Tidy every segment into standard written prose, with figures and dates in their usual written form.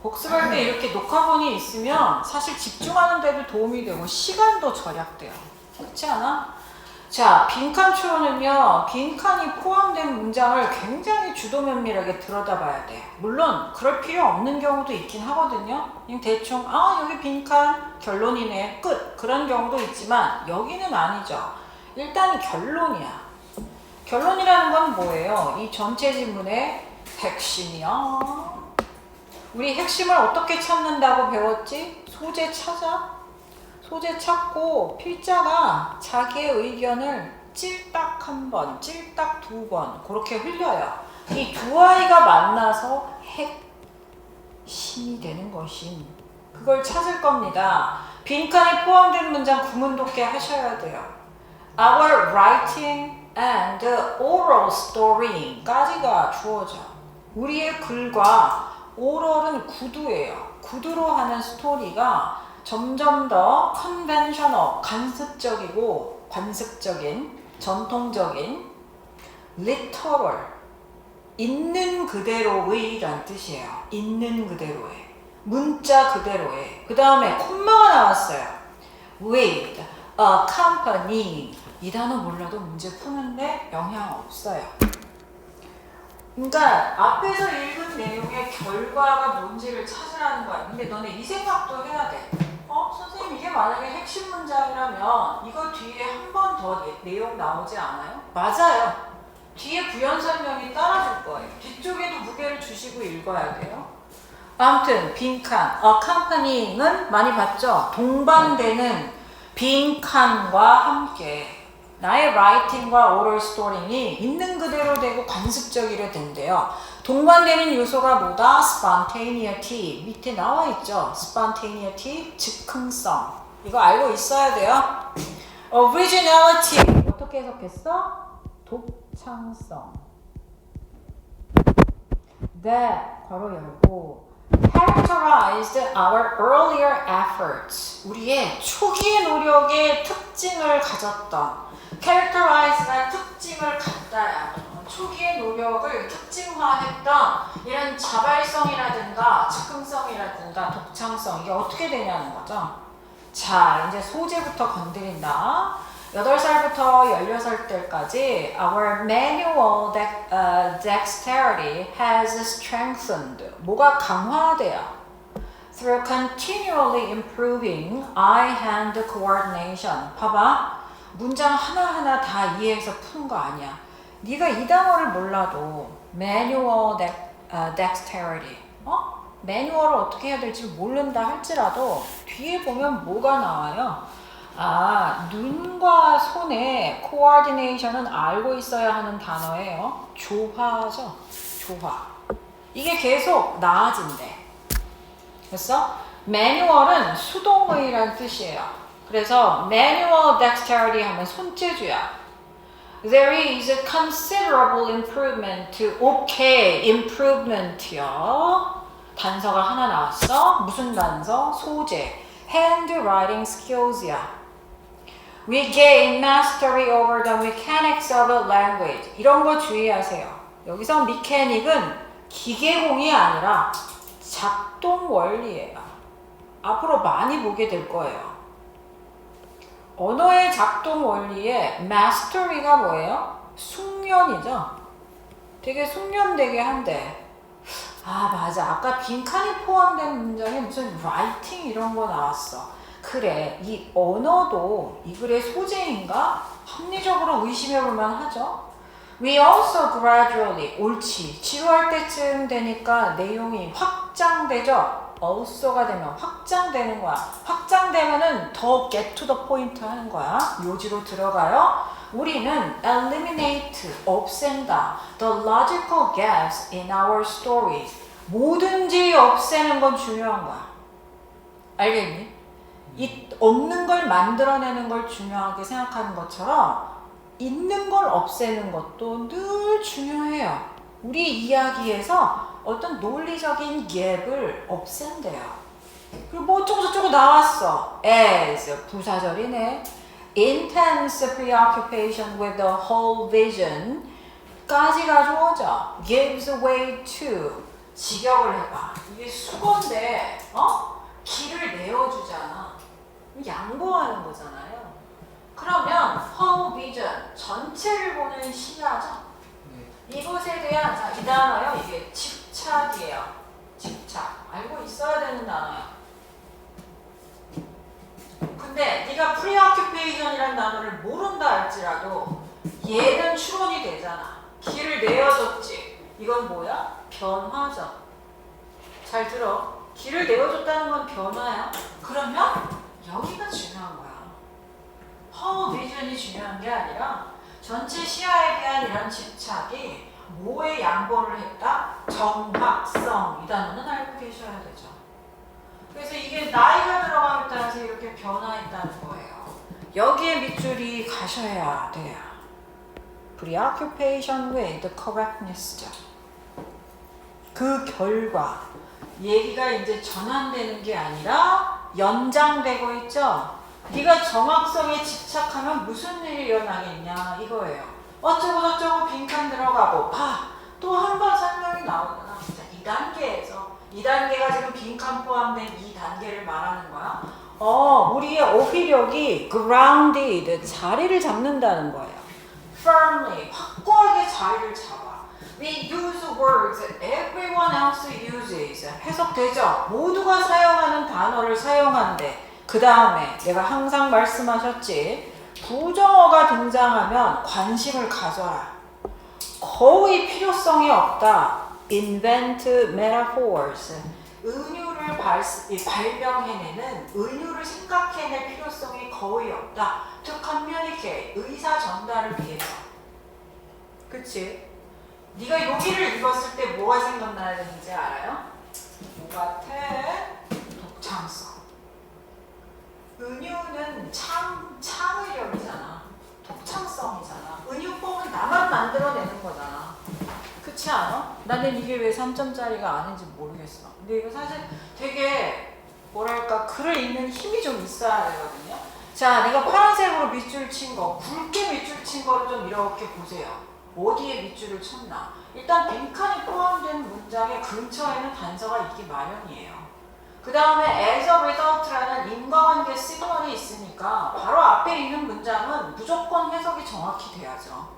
복습할 때 이렇게 녹화본이 있으면 사실 집중하는 데도 도움이 되고 시간도 절약돼요. 그렇지 않아? 자, 빈칸 추론은요, 빈칸이 포함된 문장을 굉장히 주도 면밀하게 들여다봐야 돼. 물론 그럴 필요 없는 경우도 있긴 하거든요. 그냥 대충 여기 빈칸 결론이네 끝 그런 경우도 있지만 여기는 아니죠. 일단 결론이야. 결론이라는 건 뭐예요? 이 전체 지문의 핵심이야. 우리 핵심을 어떻게 찾는다고 배웠지? 소재 찾아. 소재 찾고 필자가 자기의 의견을 찔딱 한 번, 찔딱 두 번 그렇게 흘려요. 이 두 아이가 만나서 핵심이 되는 것인 그걸 찾을 겁니다. 빈칸이 포함된 문장 구문 독해 하셔야 돼요. Our writing and oral story까지가 주어져. 우리의 글과 oral은 구두예요. 구두로 하는 스토리가 점점 더 컨벤셔널, 관습적이고 관습적인, 전통적인, literal, 있는 그대로의 란 뜻이에요. 있는 그대로의, 문자 그대로의. 그 다음에 콤마가 나왔어요. with a company. 이 단어 몰라도 문제 푸는데 영향 없어요. 그러니까 앞에서 읽은 내용의 결과가 뭔지를 찾으라는 거야. 근데 너네 이 생각도 해야 돼. 선생님 이게 만약에 핵심 문장이라면 이거 뒤에 한 번 더 내용 나오지 않아요? 맞아요. 뒤에 부연 설명이 따라줄 거예요. 뒤쪽에도 무게를 주시고 읽어야 돼요. 아무튼 빈칸, accompanying은 많이 봤죠? 동반되는 빈칸과 함께 나의 라이팅과 오럴 스토링이 있는 그대로 되고 관습적이려 된대요. 동반되는 요소가 뭐다? spontaneity. 밑에 나와 있죠? spontaneity, 즉흥성. 이거 알고 있어야 돼요. originality. 어떻게 해석했어? 독창성. that, 괄호 열고, characterized our earlier efforts. 우리의 초기의 노력의 특징을 가졌던. characterize가 특징을 갖다야. 초기의 노력을 특징화했던 이런 자발성이라든가 즉흥성이라든가 독창성 이게 어떻게 되냐는 거죠. 자, 이제 소재부터 건드린다. 8살부터 16살 때까지 our manual dexterity has strengthened. 뭐가 강화돼요? Through continually improving eye-hand coordination. 봐봐. 문장 하나하나 다 이해해서 푸는 거 아니야. 네가 이 단어를 몰라도 manual dexterity, 매뉴얼을 어떻게 해야 될지 모른다 할지라도 뒤에 보면 뭐가 나와요? 눈과 손의 coordination은 알고 있어야 하는 단어예요. 조화죠. 조화. 이게 계속 나아진대. 됐어? 매뉴얼은 수동의란 뜻이에요. 그래서 manual dexterity 하면 손재주야. There is a considerable improvement to okay, improvement요. 단서가 하나 나왔어. 무슨 단서? 소재. handwriting skills야. We gain mastery over the mechanics of a language. 이런 거 주의하세요. 여기서 mechanic은 기계공이 아니라 작동 원리예요. 앞으로 많이 보게 될 거예요. 언어의 작동 원리에 mastery가 뭐예요? 숙련이죠. 되게 숙련되게 한대. 맞아. 아까 빈칸이 포함된 문장에 무슨 writing 이런 거 나왔어. 그래. 이 언어도 이 글의 소재인가? 합리적으로 의심해볼만 하죠. We also gradually, 옳지. 지루할 때쯤 되니까 내용이 확장되죠. also가 되면 확장되는 거야. 확장되면은 더 get to the point 하는 거야. 요지로 들어가요. 우리는 eliminate, 없앤다. The logical gaps in our stories. 뭐든지 없애는 건 중요한 거야. 알겠니? 이 없는 걸 만들어내는 걸 중요하게 생각하는 것처럼 있는 걸 없애는 것도 늘 중요해요. 우리 이야기에서 어떤 논리적인 갭을 없앤대요. 그리고 뭐 어쩌고저쩌고 나왔어. as, 부사절이네. intense preoccupation with the whole vision 까지 가져오죠. gives way to, 직역을 해봐. 이게 수건데 길을 내어주잖아. 양보하는 거잖아요. 그러면 whole vision, 전체를 보는 시야죠. 이것에 대한, 자, 이 단어요. 이게 집착이에요. 집착. 알고 있어야 되는 단어야. 근데 네가 preoccupation이라는 단어를 모른다 할지라도 얘는 추론이 되잖아. 길을 내어줬지. 이건 뭐야? 변화죠. 잘 들어. 길을 내어줬다는 건 변화야. 그러면 여기가 중요한 거야. whole vision이 중요한 게 아니라 전체 시야에 대한 이런 집착이 뭐에 양보를 했다? 정확성. 이 단어는 알고 계셔야 되죠. 그래서 이게 나이가 들어감에 따라서 이렇게 변화했다는 거예요. 여기에 밑줄이 가셔야 돼요. preoccupation with correctness죠. 그 결과 얘기가 이제 전환되는 게 아니라 연장되고 있죠. 네가 정확성에 집착하면 무슨 일이 일어나겠냐 이거예요. 어쩌고 저쩌고 빈칸 들어가고 또 한 번 설명이 나오잖아. 진짜 2단계에서 2단계가 지금 빈칸 포함된 2단계를 말하는 거야. 우리의 어휘력이 grounded, 자리를 잡는다는 거예요. firmly, 확고하게 자리를 잡아. We use words that everyone else uses. 해석되죠? 모두가 사용하는 단어를 사용하는데 그 다음에 내가 항상 말씀하셨지. 부정어가 등장하면 관심을 가져라. 거의 필요성이 없다. Invent metaphors. 은유를 발명해내는, 은유를 생각해낼 필요성이 거의 없다. To communicate, 의사 전달을 위해서. 그치? 네가 여기를 읽었을 때 뭐가 생각나야 되는지 알아요? 뭐 같아? 독창성. 은유는 창의력이잖아. 독창성이잖아. 은유법은 나만 만들어내는 거잖아. 그렇지 않아? 나는 이게 왜 3점짜리가 아닌지 모르겠어. 근데 이거 사실 되게 뭐랄까 글을 읽는 힘이 좀 있어야 되거든요. 자, 네가 파란색으로 밑줄 친 거, 굵게 밑줄 친 거를 좀 이렇게 보세요. 어디에 밑줄을 쳤나? 일단 빈칸이 포함된 문장의 근처에는 단서가 있기 마련이에요. 그 다음에 as a result라는 인과관계 시그널이 있으니까 바로 앞에 있는 문장은 무조건 해석이 정확히 돼야죠.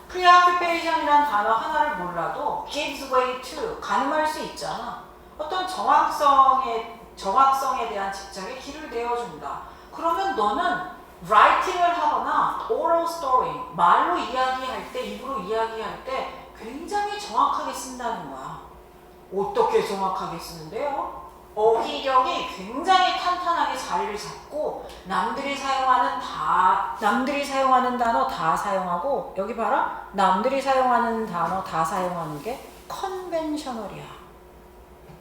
preoccupation이란 단어 하나를 몰라도 gives way to, 가늠할 수 있잖아. 어떤 정확성에 대한 집착에 길을 내어준다. 그러면 너는 writing을 하거나 oral story, 말로 이야기할 때, 입으로 이야기할 때 굉장히 정확하게 쓴다는 거야. 어떻게 정확하게 쓰는데요? 어휘력이 굉장히 탄탄하게 자리를 잡고 남들이 사용하는 단어 다 사용하고, 여기 봐라. 남들이 사용하는 단어 다 사용하는 게 컨벤셔널이야.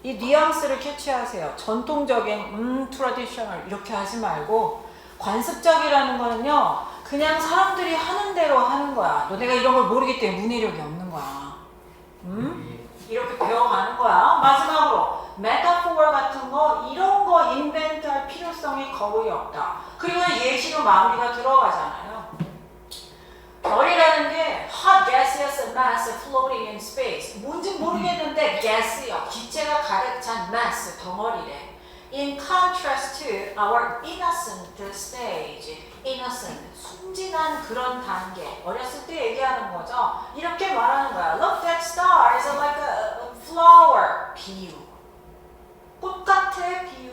이 뉘앙스를 캐치하세요. 전통적인 트래디셔널 이렇게 하지 말고, 관습적이라는 거는요, 그냥 사람들이 하는 대로 하는 거야. 너네가 이런 걸 모르기 때문에 문해력이 없는 거야. 이렇게 배워가는 거야. 마지막으로 메타포어 같은 거, 이런 거 인벤트할 필요성이 거의 없다. 그리고 예시로 마무리가 들어가잖아요. 별이라는 게 hot gaseous mass floating in space. 뭔지 모르겠는데 gas요. 기체가 가득 찬 mass, 덩어리래. In contrast to our innocent stage. innocent, 순진한 그런 단계. 어렸을 때 얘기하는 거죠. 이렇게 말하는 거야. Look, that star is like a flower. 비유. 꽃 같아, 비유.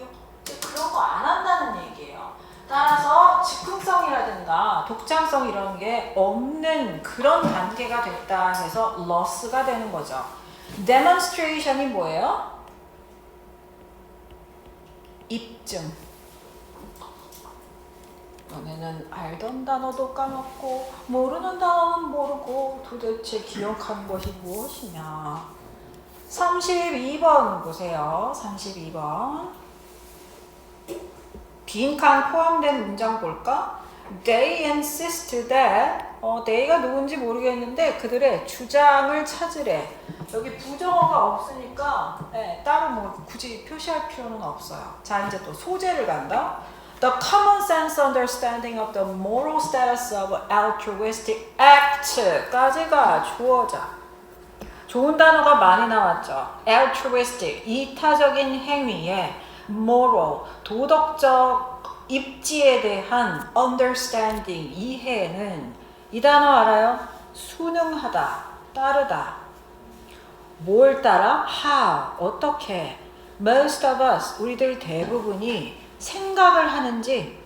그런 거 안 한다는 얘기예요. 따라서 즉흥성이라든가 독창성 이런 게 없는 그런 단계가 됐다 해서 loss가 되는 거죠. demonstration이 뭐예요? 입증. 너네는 알던 단어도 까먹고 모르는 단어는 모르고 도대체 기억한 것이 무엇이냐. 32번 보세요. 32번. 빈칸 포함된 문장 볼까? They insist that they가 누군지 모르겠는데 그들의 주장을 찾으래. 여기 부정어가 없으니까 따로 뭐 굳이 표시할 필요는 없어요. 자, 이제 또 소재를 간다. The common sense understanding of the moral status of altruistic act까지가 주어자. 좋은 단어가 많이 나왔죠. altruistic, 이타적인 행위에 moral, 도덕적 입지에 대한 understanding, 이해는 이 단어 알아요? 순응하다, 따르다. 뭘 따라? how, 어떻게? most of us, 우리들 대부분이 생각을 하는지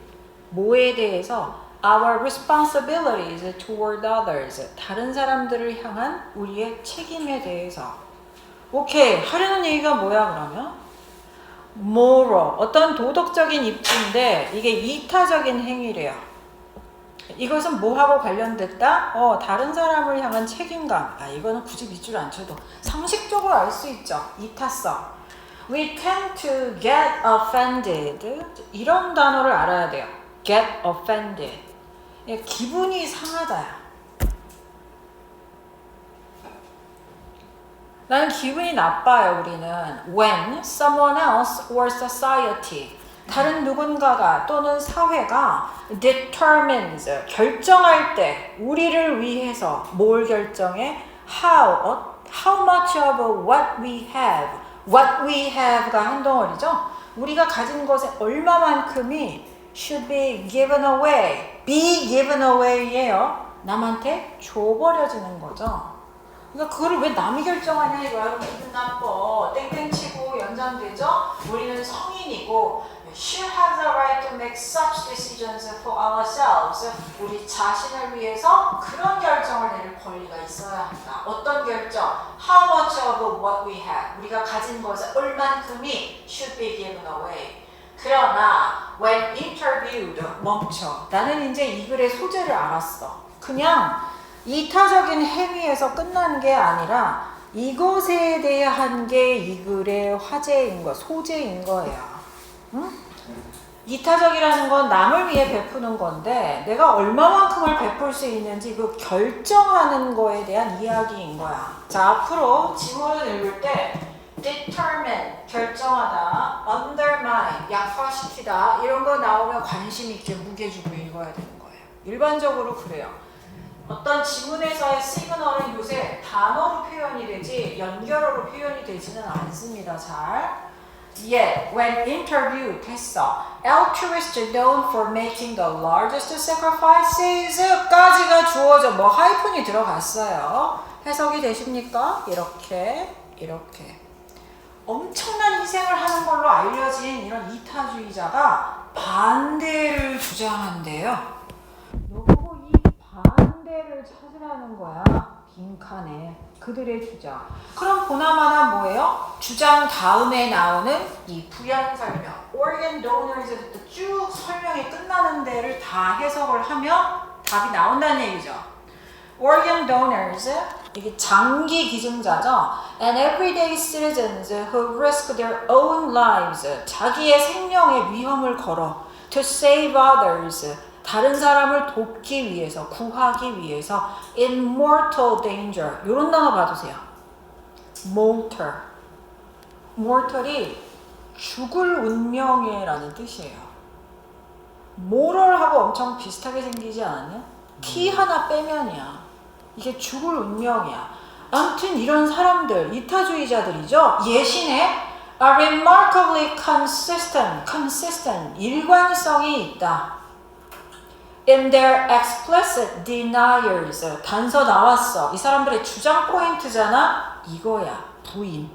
뭐에 대해서 our responsibilities toward others, 다른 사람들을 향한 우리의 책임에 대해서. 오케이, 하려는 얘기가 뭐야 그러면? moral, 어떤 도덕적인 입지인데 이게 이타적인 행위래요. 이것은 뭐하고 관련됐다? 다른 사람을 향한 책임감. 이거는 굳이 밑줄 안 쳐도 상식적으로 알 수 있죠. 이타성. We tend to get offended. 이런 단어를 알아야 돼요. get offended. 기분이 상하다. 나는 기분이 나빠요, 우리는. When someone else or society, 다른 누군가가 또는 사회가 determines, 결정할 때 우리를 위해서 뭘 결정해? How much of what we have가 한 덩어리죠. 우리가 가진 것의 얼마만큼이 should be given away예요. 남한테 줘버려지는 거죠. 그러니까 그거를 왜 남이 결정하냐 이거야. 기분 나빠. 땡땡치고 연장되죠. 우리는 성인이고 should have the right to make such decisions for ourselves. 우리 자신을 위해서 그런 결정을 내릴 권리가 있어야 한다. 어떤 결정? How much of what we have. 우리가 가진 것의 얼만큼이 should be given away. 그러나 when interviewed, 멈춰. 나는 이제 이 글의 소재를 알았어. 그냥 이타적인 행위에서 끝나는 게 아니라 이것에 대한 게 이 글의 화제인 거, 소재인 거예요. 응? 이타적이라는 건 남을 위해 베푸는 건데 내가 얼마만큼을 베풀 수 있는지 그 결정하는 거에 대한 이야기인 거야. 자, 앞으로 지문을 읽을 때 determine, 결정하다, undermine, 약화시키다 이런 거 나오면 관심 있게 무게 주고 읽어야 되는 거예요. 일반적으로 그래요. 어떤 지문에서의 시그널은 요새 단어로 표현이 되지 연결어로 표현이 되지는 않습니다. 잘. Yet, when interviewed 했어. Altruist known for making the largest sacrifices 까지가 주어져. 뭐 하이픈이 들어갔어요. 해석이 되십니까? 이렇게. 엄청난 희생을 하는 걸로 알려진 이런 이타주의자가 반대를 주장한대요. 너보고 이 반대를 찾으라는 거야. 빈칸에. 그들의 주장. 그럼 보나마나 뭐예요? 주장 다음에 나오는 이 부연 설명. Organ donors부터 쭉 설명이 끝나는 데를 다 해석을 하면 답이 나온다는 얘기죠. Organ donors, 이게 장기 기증자죠. And everyday citizens who risk their own lives, 자기의 생명에 위험을 걸어 to save others, 다른 사람을 돕기 위해서, 구하기 위해서 in mortal danger, 이런 단어 봐주세요. mortal이 죽을 운명에라는 뜻이에요. moral하고 엄청 비슷하게 생기지 않았냐? T 하나 빼면이야. 이게 죽을 운명이야. 아무튼 이런 사람들, 이타주의자들이죠. 예신에 are remarkably consistent, 일관성이 있다. In their explicit deniers, 단서 나왔어. 이 사람들의 주장 포인트잖아. 이거야, 부인.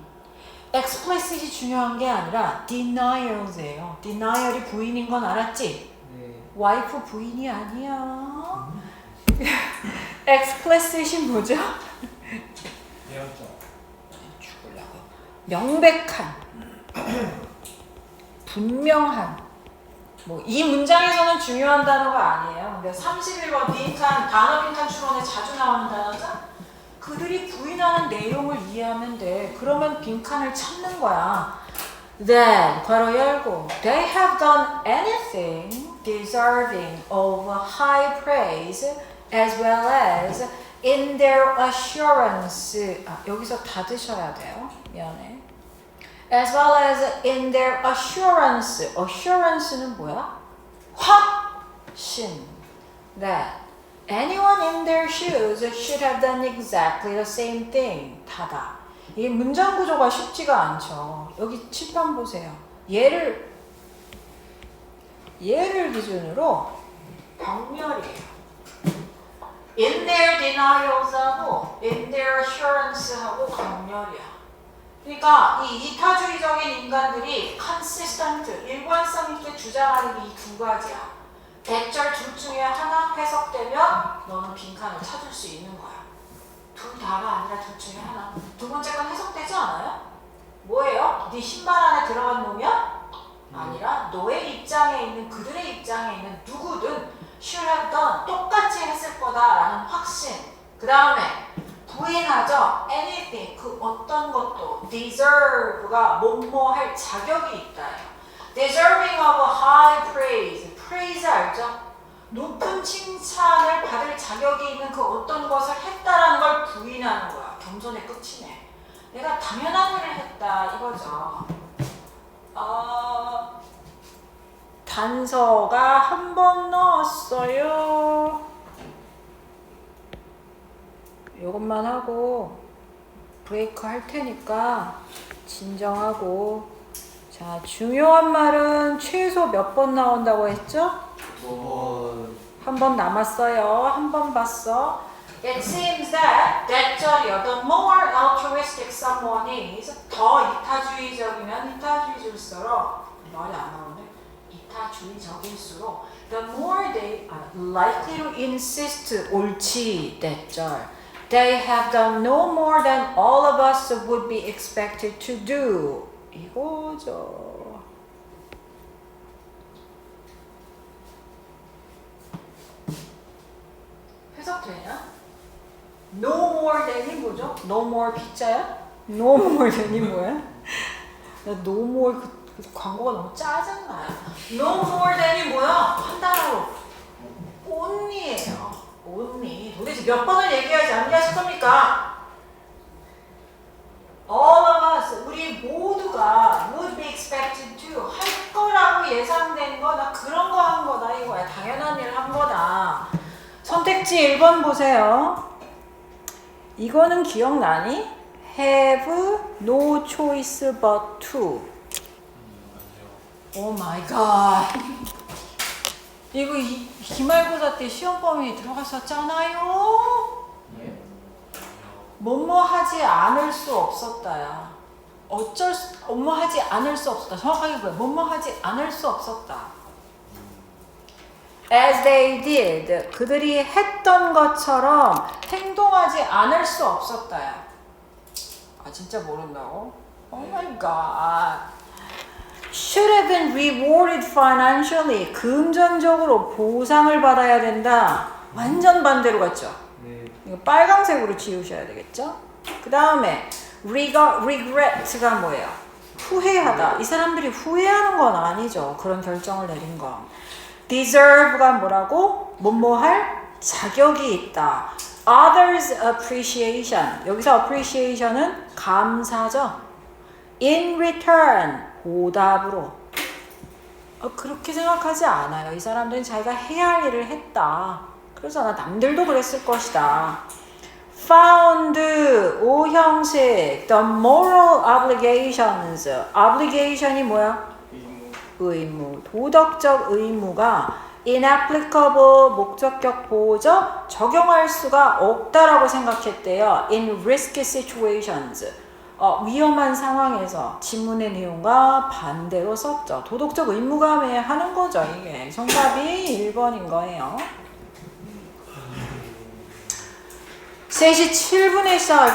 explicit이 중요한 게 아니라 denials예요. denial이 부인인 건 알았지? 네. 와이프 부인이 아니야. explicit이 뭐죠? 죽으려고. 명백한, 분명한. 뭐 이 문장에서는 중요한 단어가 아니에요. 근데 31번 빈칸, 단어 빈칸 추론에 자주 나오는 단어죠. 그들이 부인하는 내용을 이해하면 돼. 그러면 빈칸을 찾는 거야. Then, 괄호 열고, they have done anything deserving of high praise as well as in their assurance. 여기서 닫으셔야 돼요. 미안해. As well as in their assurance는 뭐야? 확신. That Anyone in their shoes should have done exactly the same thing. 다다. 이 문장 구조가 쉽지가 않죠. 여기 칠판 보세요. 얘를 기준으로 병렬이에요. In their denials하고 in their assurance하고 병렬이야. 그러니까 이 이타주의적인 인간들이 consistent, 일관성 있게 주장하는 게 이 두 가지야. 대절 둘 중에 하나 해석되면 너는 빈칸을 찾을 수 있는 거야. 둘 다가 아니라 둘 중에 하나. 두 번째 건 해석되지 않아요? 뭐예요? 네 신발 안에 들어간 놈이야? 아니라 너의 입장에 있는, 그들의 입장에 있는 누구든 should have done, 똑같이 했을 거다라는 확신. 그 다음에 부인하죠. anything, 그 어떤 것도 deserve가 뭐뭐 할 자격이 있다. deserving of a high praise, praise 알죠? 높은 칭찬을 받을 자격이 있는 그 어떤 것을 했다라는 걸 부인하는 거야. 겸손의 끝이네. 내가 당연한 일을 했다 이거죠. 단서가 한 번 넣었어요. 이것만 하고 브레이크 할 테니까 진정하고. 자, 중요한 말은 최소 몇 번 나온다고 했죠? 한 번 남았어요. 한 번 봤어. It seems that 대절이요. The more altruistic someone is, 더 이타주의적이면 이타주의일수록, 말이 안 나오네. 이타주의적일수록 the more they are likely to insist, 옳지, 대절. They have done no more than all of us would be expected to do. 이거죠. 해석되냐? No more than이 뭐죠? No more 피자야? No more than이 뭐야? 나 no more 그 광고가 너무 짜증나요. No more than이 뭐야? 한 단어로 only예요. only. 도대체 몇 번을 얘기하지 않냐 싶습니까? All of us, 우리 모두가 would be expected to, 할 거라고 예상된 거, 나 그런 거 한 거다 이거야. 당연한 일 한 거다. 선택지 1번 보세요. 이거는 기억나니? Have no choice but to. 오 마이 갓. 이거 기말고사 때 시험 범위에 들어갔었잖아요. 뭐뭐 하지 않을 수 없었다야. 뭐뭐 하지 않을 수 없었다. 정확하게 그래. 뭐뭐 하지 않을 수 없었다. As they did. 그들이 했던 것처럼 행동하지 않을 수 없었다야. 아 진짜 모른다고? Oh my god. Should have been rewarded financially. 금전적으로 보상을 받아야 된다. 완전 반대로 갔죠? 이거 빨강색으로 지우셔야 되겠죠? 그 다음에 regret가 뭐예요? 후회하다. 이 사람들이 후회하는 건 아니죠. 그런 결정을 내린 거. deserve가 뭐라고? 뭐뭐 할 자격이 있다. others appreciation. 여기서 appreciation은 감사죠. in return 보답으로. 그렇게 생각하지 않아요. 이 사람들은 자기가 해야 할 일을 했다. 그래서 남들도 그랬을 것이다. found 오형식 the moral obligations. obligation이 뭐야? 의무. 도덕적 의무가 inapplicable 목적격 보호죠. 적용할 수가 없다라고 생각했대요. in risky situations. 위험한 상황에서 지문의 내용과 반대로 썼죠. 도덕적 의무가 하는 거죠. 이게 정답이 1번인 거예요. 3시 7분에 시작.